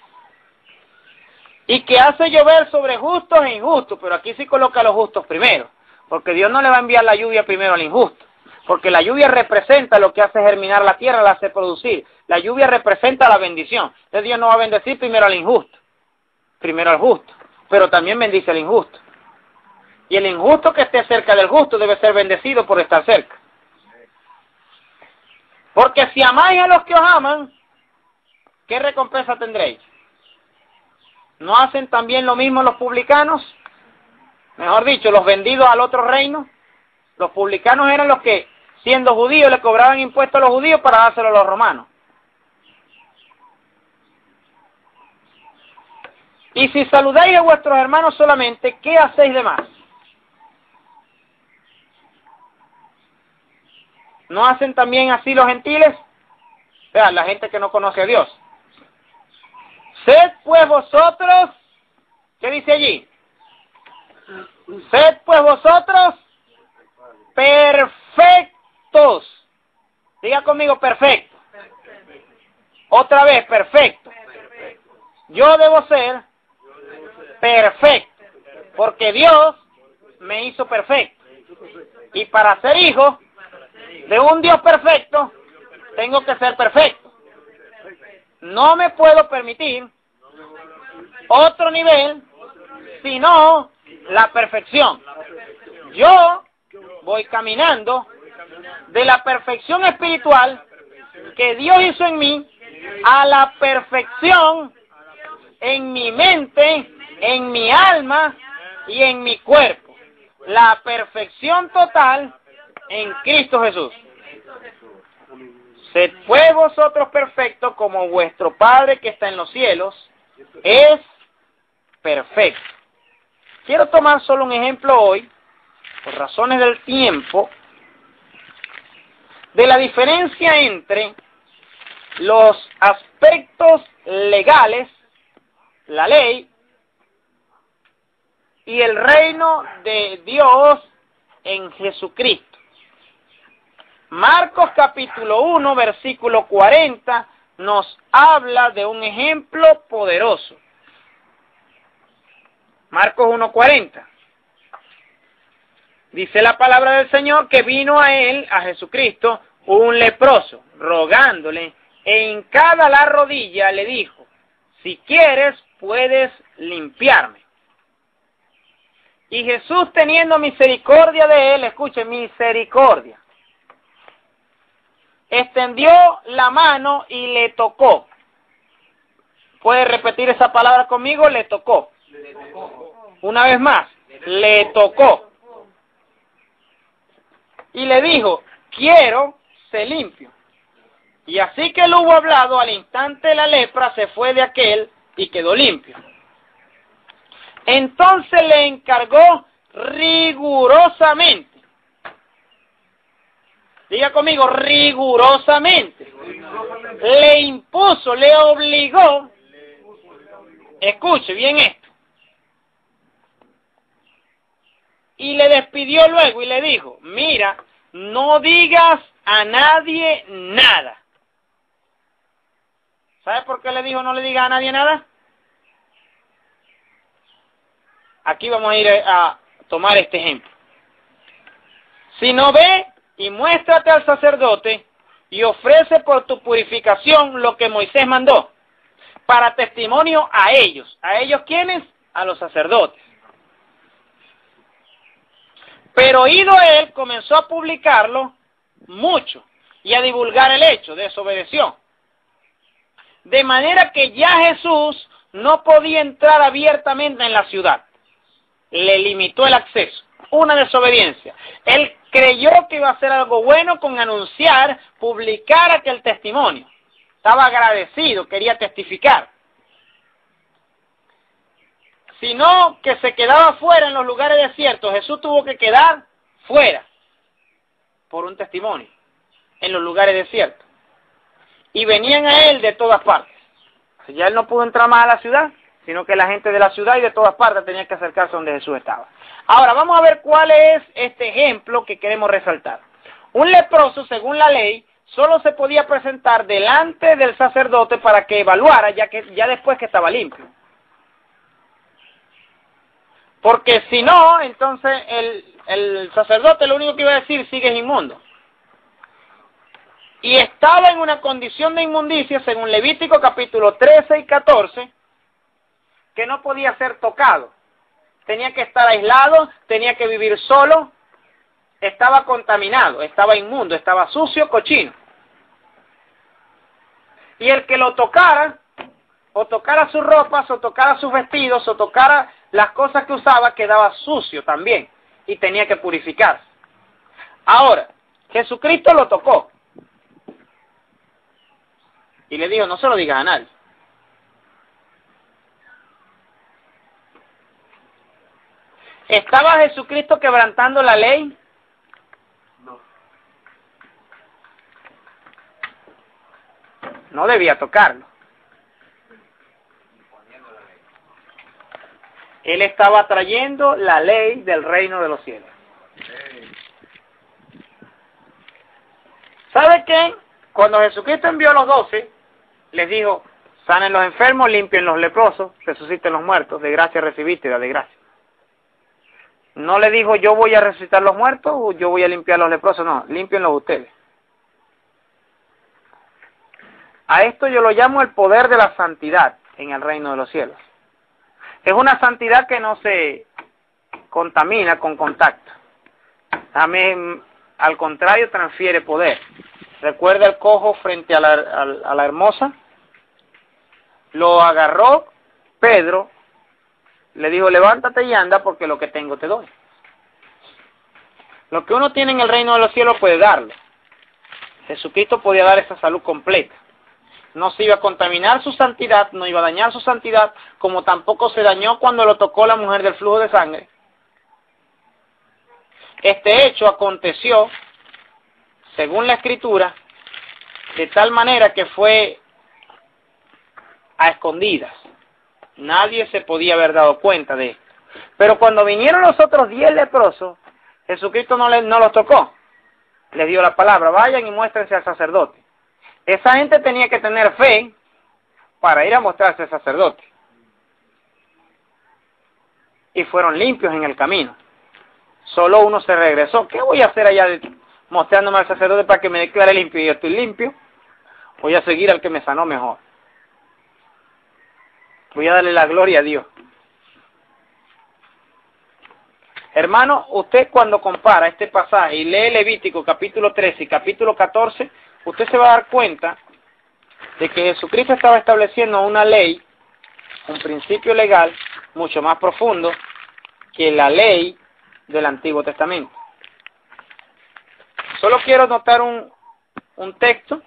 Y que hace llover sobre justos e injustos, pero aquí sí coloca a los justos primero, porque Dios no le va a enviar la lluvia primero al injusto, porque la lluvia representa lo que hace germinar la tierra, la hace producir. La lluvia representa la bendición. Entonces Dios no va a bendecir primero al injusto, primero al justo, pero también bendice al injusto. Y el injusto que esté cerca del justo debe ser bendecido por estar cerca. Porque si amáis a los que os aman, ¿qué recompensa tendréis? ¿No hacen también lo mismo los publicanos? Mejor dicho, los vendidos al otro reino. Los publicanos eran los que, siendo judíos, le cobraban impuestos a los judíos para dárselo a los romanos. Y si saludáis a vuestros hermanos solamente, ¿qué hacéis de más? ¿No hacen también así los gentiles? Vean, la gente que no conoce a Dios. Sed pues vosotros, ¿qué dice allí? Sed pues vosotros perfectos. Diga conmigo, perfecto. Otra vez, perfecto. Yo debo ser perfecto, porque Dios me hizo perfecto. Y para ser hijo de un Dios perfecto, tengo que ser perfecto. No me puedo permitir otro nivel, sino la perfección. Yo voy caminando de la perfección espiritual que Dios hizo en mí a la perfección en mi mente, en mi alma y en mi cuerpo. La perfección total en Cristo Jesús. Sed pues vosotros perfectos como vuestro Padre que está en los cielos es perfecto. Quiero tomar solo un ejemplo hoy, por razones del tiempo, de la diferencia entre los aspectos legales, la ley, y el reino de Dios en Jesucristo. Marcos capítulo 1, versículo 40, nos habla de un ejemplo poderoso. Marcos 1:40. Dice la palabra del Señor que vino a él, a Jesucristo, un leproso, rogándole, e hincada la rodilla le dijo, si quieres, puedes limpiarme. Y Jesús, teniendo misericordia de él, escuche, misericordia, extendió la mano y le tocó. ¿Puede repetir esa palabra conmigo? Le tocó. Una vez más, le tocó. Y le dijo, quiero, sé limpio. Y así que él hubo hablado, al instante la lepra se fue de aquel y quedó limpio. Entonces le encargó rigurosamente. Diga conmigo, rigurosamente. Le impuso, le obligó. Escuche bien esto. Y le despidió luego y le dijo, mira, no digas a nadie nada. ¿Sabe por qué le dijo no le digas a nadie nada? Aquí vamos a ir a tomar este ejemplo. Si no ve y muéstrate al sacerdote y ofrece por tu purificación lo que Moisés mandó, para testimonio a ellos. ¿A ellos quiénes? A los sacerdotes. Pero oído él, comenzó a publicarlo mucho y a divulgar el hecho, desobedeció. De manera que ya Jesús no podía entrar abiertamente en la ciudad. Le limitó el acceso. Una desobediencia. Él creyó que iba a hacer algo bueno con anunciar, publicar aquel testimonio. Estaba agradecido, quería testificar. Sino que se quedaba fuera en los lugares desiertos. Jesús tuvo que quedar fuera por un testimonio en los lugares desiertos. Y venían a él de todas partes. Ya él no pudo entrar más a la ciudad, sino que la gente de la ciudad y de todas partes tenía que acercarse donde Jesús estaba. Ahora, vamos a ver cuál es este ejemplo que queremos resaltar. Un leproso, según la ley, solo se podía presentar delante del sacerdote para que evaluara, ya después que estaba limpio. Porque si no, entonces el sacerdote lo único que iba a decir, sigues inmundo. Y estaba en una condición de inmundicia, según Levítico capítulo 13 y 14, que no podía ser tocado. Tenía que estar aislado, tenía que vivir solo, estaba contaminado, estaba inmundo, estaba sucio, cochino. Y el que lo tocara, o tocara sus ropas, o tocara sus vestidos, o tocara las cosas que usaba, quedaba sucio también, y tenía que purificarse. Ahora, Jesucristo lo tocó, y le dijo, no se lo digas a nadie. ¿Estaba Jesucristo quebrantando la ley? No. No debía tocarlo. Él estaba trayendo la ley del reino de los cielos. ¿Sabe qué? Cuando Jesucristo envió a los 12, les dijo, sanen los enfermos, limpien los leprosos, resuciten los muertos, de gracia recibiste, da de gracia. No le dijo, yo voy a resucitar los muertos o yo voy a limpiar los leprosos, no, límpienlos ustedes. A esto yo lo llamo el poder de la santidad en el reino de los cielos. Es una santidad que no se contamina con contacto. También, al contrario, transfiere poder. Recuerda el cojo frente a la hermosa. Lo agarró Pedro, le dijo, levántate y anda porque lo que tengo te doy. Lo que uno tiene en el reino de los cielos puede darlo. Jesucristo podía dar esa salud completa. No se iba a contaminar su santidad, no iba a dañar su santidad, como tampoco se dañó cuando lo tocó la mujer del flujo de sangre. Este hecho aconteció, según la Escritura, de tal manera que fue a escondidas. Nadie se podía haber dado cuenta de esto. Pero cuando vinieron los otros 10 leprosos, Jesucristo no los tocó. Les dio la palabra, vayan y muéstrense al sacerdote. Esa gente tenía que tener fe para ir a mostrarse al sacerdote. Y fueron limpios en el camino. Solo uno se regresó. ¿Qué voy a hacer allá mostrándome al sacerdote para que me declare limpio? Y yo estoy limpio. Voy a seguir al que me sanó mejor. Voy a darle la gloria a Dios. Hermano, usted cuando compara este pasaje y lee Levítico capítulo 13 y capítulo 14, usted se va a dar cuenta de que Jesucristo estaba estableciendo una ley, un principio legal mucho más profundo que la ley del Antiguo Testamento. Solo quiero notar un texto.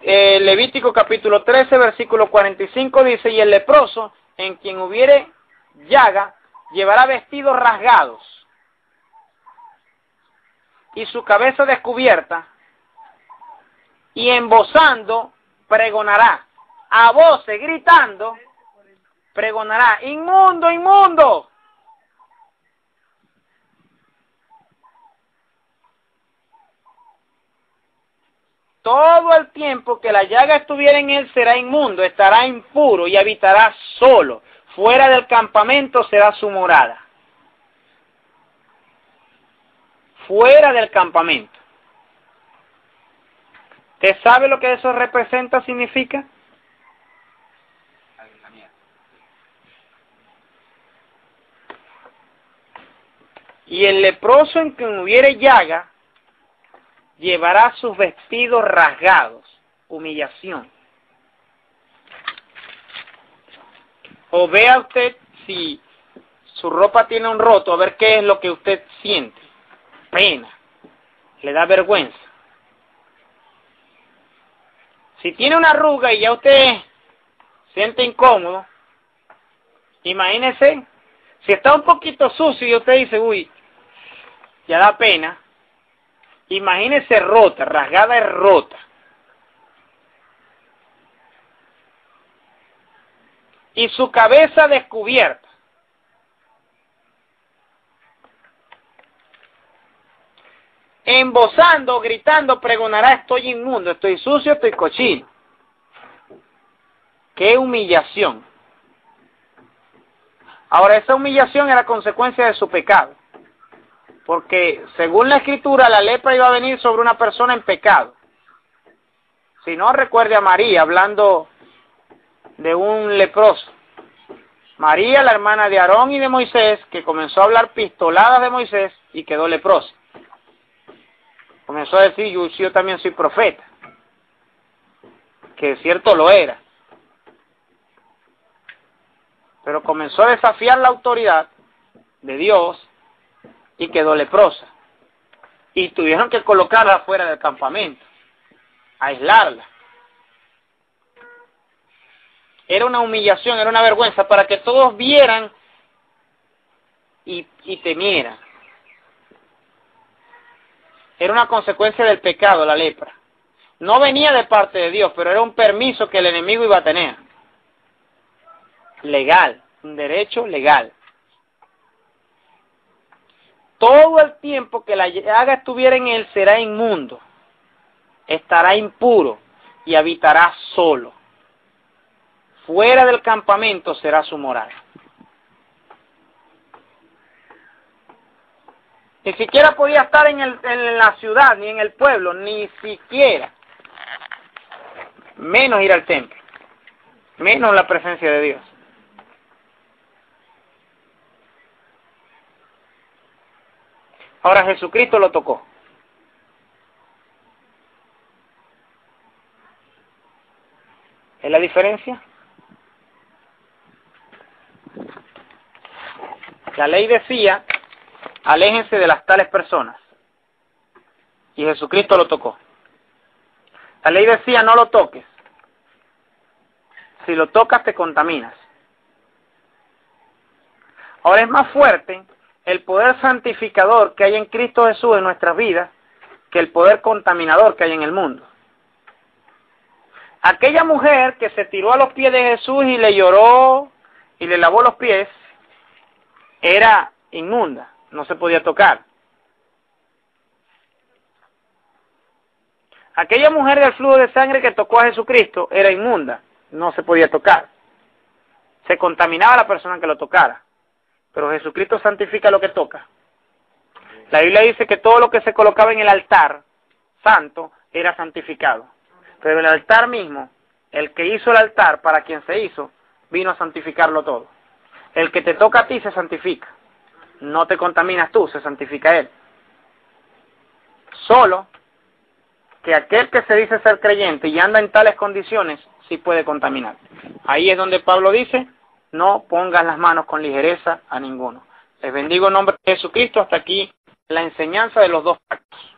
Levítico capítulo 13, versículo 45 dice: y el leproso, en quien hubiere llaga, llevará vestidos rasgados y su cabeza descubierta, y embozando pregonará, a voces, gritando, pregonará: inmundo, inmundo. Todo el tiempo que la llaga estuviera en él será inmundo, estará impuro y habitará solo. Fuera del campamento será su morada. Fuera del campamento. ¿Usted sabe lo que eso representa, significa? Y el leproso en quien hubiere llaga llevará sus vestidos rasgados, humillación. O vea usted si su ropa tiene un roto, a ver qué es lo que usted siente. Pena, le da vergüenza. Si tiene una arruga y ya usted siente incómodo, imagínese, si está un poquito sucio y usted dice, uy, ya da pena. Imagínese rota, rasgada y rota. Y su cabeza descubierta. Embozando, gritando, pregonará: estoy inmundo, estoy sucio, estoy cochino. ¡Qué humillación! Ahora, esa humillación era consecuencia de su pecado. Porque, según la Escritura, la lepra iba a venir sobre una persona en pecado. Si no, recuerde a María, hablando de un leproso. María, la hermana de Aarón y de Moisés, que comenzó a hablar pistoladas de Moisés y quedó leprosa. Comenzó a decir: yo también soy profeta. Que cierto lo era. Pero comenzó a desafiar la autoridad de Dios y quedó leprosa. Y tuvieron que colocarla fuera del campamento, aislarla. Era una humillación, era una vergüenza para que todos vieran y temieran. Era una consecuencia del pecado, la lepra. No venía de parte de Dios, pero era un permiso que el enemigo iba a tener. Legal, un derecho legal. Todo el tiempo que la llaga estuviera en él será inmundo, estará impuro y habitará solo. Fuera del campamento será su morada. Ni siquiera podía estar en la ciudad, ni en el pueblo, ni siquiera. Menos ir al templo, menos la presencia de Dios. Ahora Jesucristo lo tocó. ¿Es la diferencia? La ley decía: aléjense de las tales personas. Y Jesucristo lo tocó. La ley decía: no lo toques. Si lo tocas te contaminas. Ahora es más fuerte el poder santificador que hay en Cristo Jesús en nuestras vidas que el poder contaminador que hay en el mundo. Aquella mujer que se tiró a los pies de Jesús y le lloró y le lavó los pies, era inmunda, no se podía tocar. Aquella mujer del flujo de sangre que tocó a Jesucristo era inmunda, no se podía tocar. Se contaminaba la persona que lo tocara. Pero Jesucristo santifica lo que toca. La Biblia dice que todo lo que se colocaba en el altar santo era santificado. Pero el altar mismo, el que hizo el altar para quien se hizo, vino a santificarlo todo. El que te toca a ti se santifica. No te contaminas tú, se santifica él. Solo que aquel que se dice ser creyente y anda en tales condiciones, sí puede contaminar. Ahí es donde Pablo dice: no pongas las manos con ligereza a ninguno, Les bendigo en nombre de Jesucristo. Hasta aquí la enseñanza de los dos pactos.